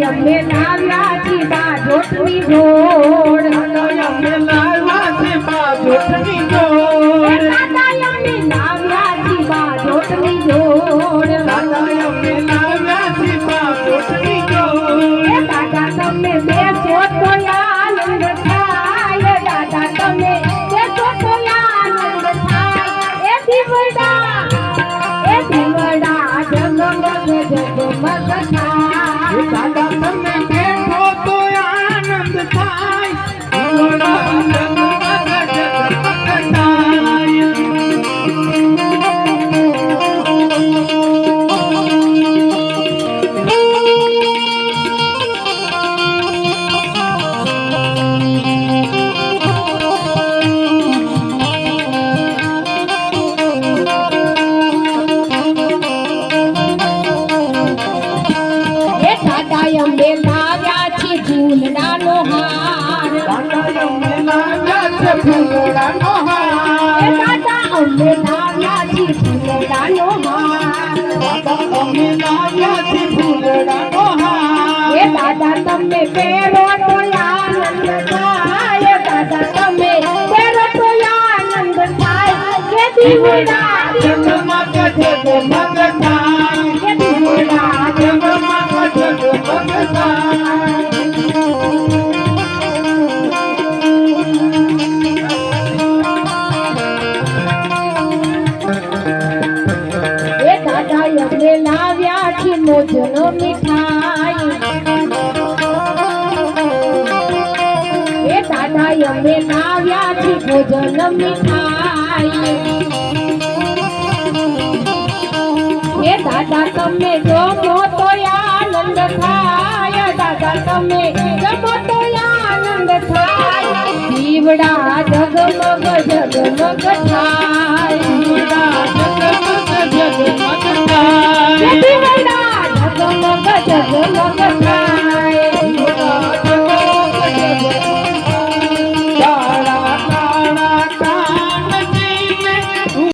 અમે લાવ્યા છી બાજોટની જોડ અમે લાવ્યા છી બાજોટની જોડ દાદા અમે લાવ્યા છી બાજોટની જોડ દાદા અમે લાવ્યા છી બાજોટની જોડ દાદા તમે બેસો તો આનંદ થાય દાદા તમે બેસો તો આનંદ થાય એ દીવડા જગમગ જગમગ થાય દાદા તમે બેઠો તો આનંદ થાય જગમગ જગમગ થાય અમે લાવ્યા છી ફૂલડાનો હાર દાદા અમે લાવ્યા છે ફૂલડાનો હાર દાદા અમે લાવ્યા છી ફૂલડાનો હાર દાદા અમે લાવ્યા છે ફૂલડાનો હાર દાદા તમે પહેરો તો આનંદ થાય દાદા તમે પહેરો તો આનંદ થાય કે દીવડા જગમગ જગમગ થાય કે દીવડા જગમગ જગમગ થાય દાદા અમે લાવ્યા છી મોજનો મીઠાઈ દાદા અમે લાવ્યા છી ભોજન મીઠાઈ દાદા તમે જમો તો આનંદ થાય દાદા તમે જમો તો આનંદ થાય દીવડા જગમગ જગમગ થાય જગમગ જગમગ થાય